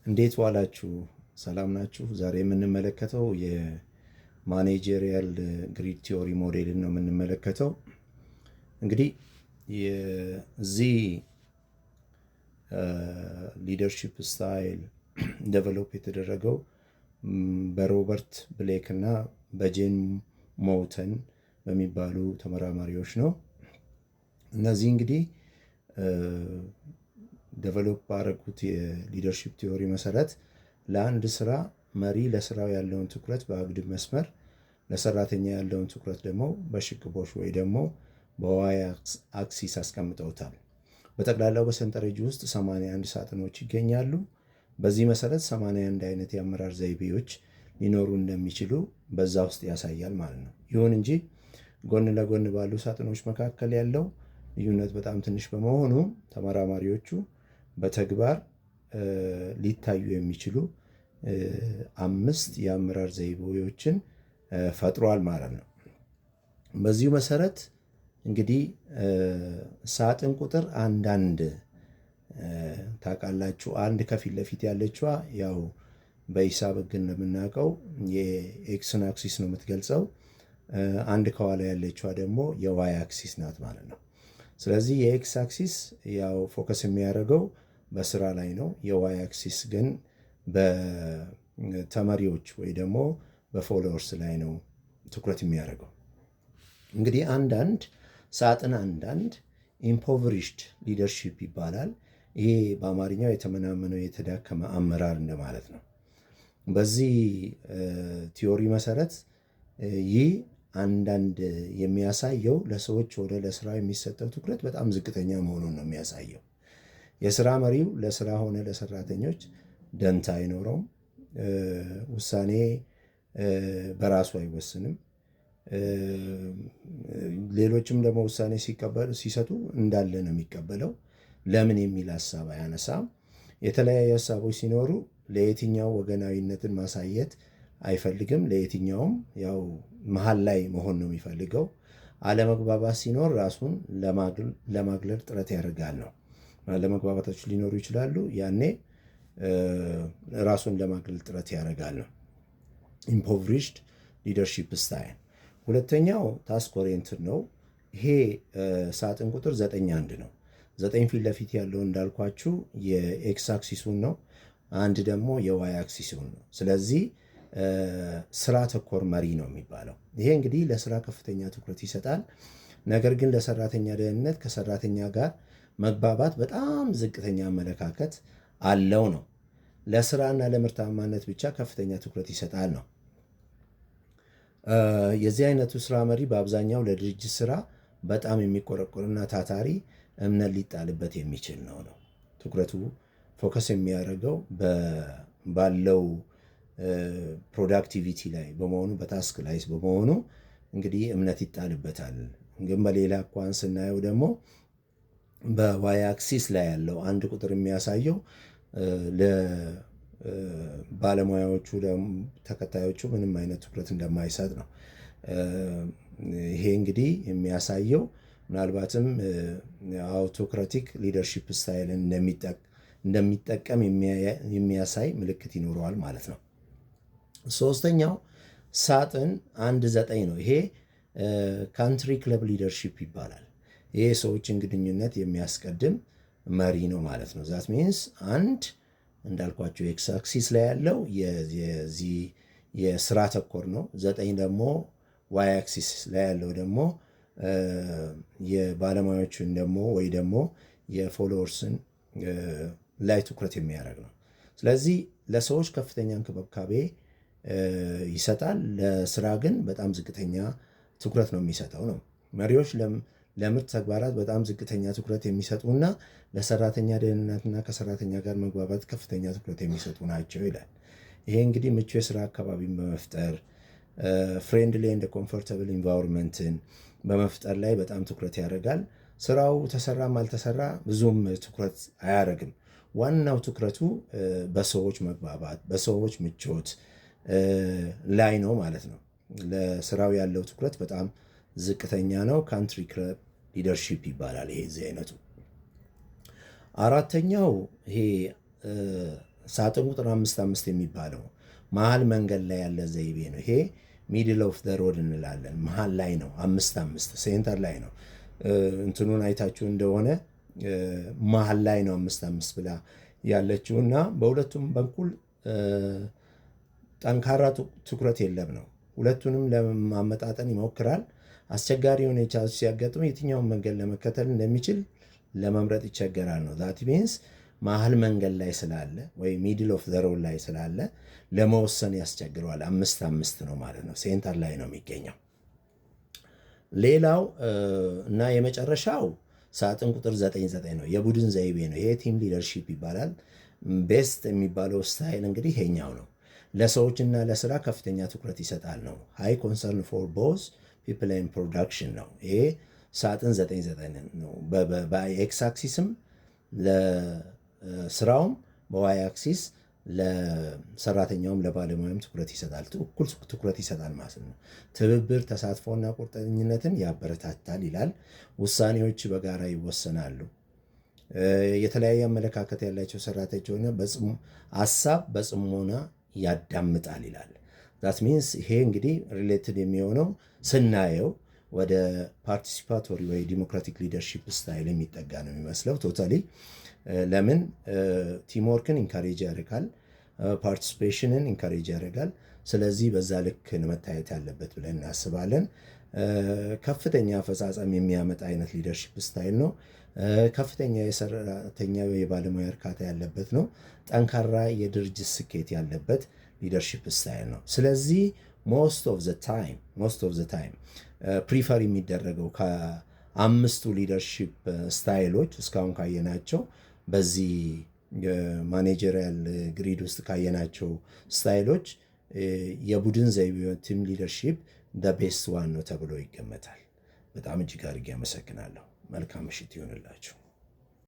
እንዴት ዋላችሁ? ሰላም ናችሁ? ዛሬ የምንመለከተው የማኔጀሪያል ግሪድ ቲዮሪ ሞዴልን ነው የምንመለከተው። እንግዲህ የዚህ ሊደርሺፕ ስታይል ዴቨሎፕ የተደረገው በሮበርት ብሌክ እና በጄን ሞውተን በሚባሉ ተመራማሪዎች ነው። እነዚህ እንግዲህ ዴቨሎፕ ባደረጉት የሊደርሺፕ ቲዮሪ መሰረት ለአንድ ስራ መሪ ለስራው ያለውን ትኩረት በአግድም መስመር፣ ለሰራተኛ ያለውን ትኩረት ደግሞ በሽቅቦች ወይ ደግሞ በዋይ አክሲስ አስቀምጠውታል። በጠቅላላው በሰንጠረዥ ውስጥ 81 ሳጥኖች ይገኛሉ። በዚህ መሰረት 81 አይነት የአመራር ዘይቤዎች ሊኖሩ እንደሚችሉ በዛ ውስጥ ያሳያል ማለት ነው። ይሁን እንጂ ጎን ለጎን ባሉ ሳጥኖች መካከል ያለው ልዩነት በጣም ትንሽ በመሆኑ ተመራማሪዎቹ በተግባር ሊታዩ የሚችሉ 5 የአመራር ዘይቤዎችን ፈጥሯል ማለት ነው። በዚሁ መሰረት እንግዲህ ሳጥን ቁጥር አንዳንድ ታውቃላችሁ፣ አንድ ከፊት ለፊት ያለችዋ ያው በሂሳብ ሕግ እንደምናውቀው የኤክስን አክሲስ ነው የምትገልጸው። አንድ ከኋላ ያለችዋ ደግሞ የዋይ አክሲስ ናት ማለት ነው። ስለዚህ የኤክስ አክሲስ ያው ፎከስ የሚያደርገው በስራ ላይ ነው። የዋይ አክሲስ ግን በተመሪዎች ወይ ደግሞ በፎሎወርስ ላይ ነው ትኩረት የሚያደርገው። እንግዲህ አንዳንድ ሳጥን አንዳንድ ኢምፖቨሪሽድ ሊደርሺፕ ይባላል። ይሄ በአማርኛው የተመናመነው የተዳከመ አመራር እንደማለት ነው። በዚህ ቲዮሪ መሰረት ይህ አንዳንድ የሚያሳየው ለሰዎች ወደ ለስራ የሚሰጠው ትኩረት በጣም ዝቅተኛ መሆኑን ነው የሚያሳየው። የስራ መሪው ለስራ ሆነ ለሰራተኞች ደንታ አይኖረውም። ውሳኔ በራሱ አይወስንም። ሌሎችም ደግሞ ውሳኔ ሲሰጡ እንዳለ ነው የሚቀበለው። ለምን የሚል ሀሳብ አያነሳም። የተለያዩ ሀሳቦች ሲኖሩ ለየትኛው ወገናዊነትን ማሳየት አይፈልግም። ለየትኛውም ያው መሀል ላይ መሆን ነው የሚፈልገው። አለመግባባት ሲኖር ራሱን ለማግለል ጥረት ያደርጋል ነው። አለመግባባቶች ሊኖሩ ይችላሉ። ያኔ ራሱን ለማግለል ጥረት ያደርጋል ነው። ኢምፖቨሪሽድ ሊደርሺፕ ስታይል። ሁለተኛው ታስክ ኦሪየንትድ ነው። ይሄ ሳጥን ቁጥር 91 ነው። 9 ፊት ለፊት ያለው እንዳልኳችሁ የኤክስ አክሲሱን ነው። አንድ ደግሞ የዋይ አክሲሱን ነው። ስለዚህ ስራ ተኮር መሪ ነው የሚባለው። ይሄ እንግዲህ ለስራ ከፍተኛ ትኩረት ይሰጣል። ነገር ግን ለሰራተኛ ደህንነት፣ ከሰራተኛ ጋር መግባባት በጣም ዝቅተኛ አመለካከት አለው ነው። ለስራና ለምርታማነት ብቻ ከፍተኛ ትኩረት ይሰጣል ነው። የዚህ አይነቱ ስራ መሪ በአብዛኛው ለድርጅት ስራ በጣም የሚቆረቆርና ታታሪ፣ እምነት ሊጣልበት የሚችል ነው። ትኩረቱ ፎከስ የሚያደርገው ባለው ፕሮዳክቲቪቲ ላይ በመሆኑ በታስክ ላይ በመሆኑ እንግዲህ እምነት ይጣልበታል። ግን በሌላ እንኳን ስናየው ደግሞ በዋይ አክሲስ ላይ ያለው አንድ ቁጥር የሚያሳየው ለባለሙያዎቹ ተከታዮቹ ምንም አይነት ትኩረት እንደማይሰጥ ነው። ይሄ እንግዲህ የሚያሳየው ምናልባትም አውቶክራቲክ ሊደርሺፕ ስታይልን እንደሚጠቀም የሚያሳይ ምልክት ይኖረዋል ማለት ነው። ሶስተኛው ሳጥን 1-9 ነው። ይሄ ካንትሪ ክለብ ሊደርሺፕ ይባላል። ይሄ ሰዎችን ግንኙነት የሚያስቀድም መሪ ነው ማለት ነው። ዛት ሚንስ አንድ እንዳልኳቸው ኤክስ አክሲስ ላይ ያለው የዚህ የስራ ተኮር ነው። 9 ደግሞ ዋይ አክሲስ ላይ ያለው ደግሞ የባለሙያዎችን ደግሞ ወይ ደግሞ የፎሎወርስን ላይ ትኩረት የሚያደርግ ነው። ስለዚህ ለሰዎች ከፍተኛ እንክብካቤ ይሰጣል። ለስራ ግን በጣም ዝቅተኛ ትኩረት ነው የሚሰጠው ነው። መሪዎች ለምርት ተግባራት በጣም ዝቅተኛ ትኩረት የሚሰጡና ለሰራተኛ ደህንነትና ከሰራተኛ ጋር መግባባት ከፍተኛ ትኩረት የሚሰጡ ናቸው ይላል። ይሄ እንግዲህ ምቹ የስራ አካባቢን በመፍጠር ፍሬንድሊ ኤንድ ኮምፎርታብል ኢንቫይሮንመንትን በመፍጠር ላይ በጣም ትኩረት ያደርጋል። ስራው ተሰራም አልተሰራ ብዙም ትኩረት አያደርግም። ዋናው ትኩረቱ በሰዎች መግባባት፣ በሰዎች ምቾት ላይ ነው ማለት ነው። ለስራው ያለው ትኩረት በጣም ዝቅተኛ ነው። ካንትሪ ክለብ ሊደርሺፕ ይባላል ይሄ እዚህ አይነቱ። አራተኛው ይሄ ሳጥን ቁጥር 5 የሚባለው መሀል መንገድ ላይ ያለ ዘይቤ ነው። ይሄ ሚድል ኦፍ ዘ ሮድ እንላለን። መሀል ላይ ነው። 5 ሴንተር ላይ ነው። እንትኑን አይታችሁ እንደሆነ መሀል ላይ ነው 5 ብላ ያለችው እና በሁለቱም በኩል ጠንካራ ትኩረት የለም ነው። ሁለቱንም ለማመጣጠን ይሞክራል። አስቸጋሪ ሁኔታ ሲያጋጥሙ የትኛውን መንገድ ለመከተል እንደሚችል ለመምረጥ ይቸገራል ነው። ዛት ሚንስ መሀል መንገድ ላይ ስላለ ወይ ሚድል ኦፍ ዘ ሮድ ላይ ስላለ ለመወሰን ያስቸግረዋል። 5 ነው ማለት ነው። ሴንተር ላይ ነው የሚገኘው። ሌላው እና የመጨረሻው ሳጥን ቁጥር 99 ነው። የቡድን ዘይቤ ነው። ይሄ ቲም ሊደርሺፕ ይባላል። ቤስት የሚባለው ስታይል እንግዲህ ይሄኛው ነው። ለሰዎችና ለስራ ከፍተኛ ትኩረት ይሰጣል ነው። ሃይ ኮንሰርን ፎር ቦዝ ፒፕል ኤንድ ፕሮዳክሽን ነው። ይሄ ሳጥን 99 ነው። በኤክስ አክሲስም ለስራውም በዋይ አክሲስ ለሰራተኛውም ለባለሙያም ትኩረት ይሰጣል። እኩል ትኩረት ይሰጣል ማለት ነው። ትብብር፣ ተሳትፎና ቁርጠኝነትን ያበረታታል ይላል። ውሳኔዎች በጋራ ይወሰናሉ። የተለያየ አመለካከት ያላቸው ሰራተኞች ሆነ ሀሳብ በጽሞና ያዳምጣል ይላል። ዛት ሚንስ ይሄ እንግዲህ ሪሌትድ የሚሆነው ስናየው ወደ ፓርቲሲፓቶሪ ወይ ዲሞክራቲክ ሊደርሺፕ ስታይል የሚጠጋ ነው የሚመስለው ቶታሊ። ለምን ቲምወርክን ኢንካሬጅ ያደርጋል፣ ፓርቲሲፔሽንን ኢንካሬጅ ያደርጋል። ስለዚህ በዛ ልክ መታየት ያለበት ብለን እናስባለን። ከፍተኛ አፈጻጸም የሚያመጣ አይነት ሊደርሺፕ ስታይል ነው። ከፍተኛ የሰራተኛ የባለሙያ እርካታ ያለበት ነው። ጠንካራ የድርጅት ስኬት ያለበት ሊደርሺፕ ስታይል ነው። ስለዚህ ሞስት ኦፍ ዘ ታይም ፕሪፈር የሚደረገው ከ5ቱ ሊደርሺፕ ስታይሎች እስካሁን ካየናቸው በዚህ ማኔጀሪያል ግሪድ ውስጥ ካየናቸው ስታይሎች የቡድን ዘይቤ ቲም ሊደርሺፕ ቤስት ዋን ነው ተብሎ ይገመታል። በጣም እጅግ አድርጌ አመሰግናለሁ። መልካም ምሽት ይሆንላችሁ።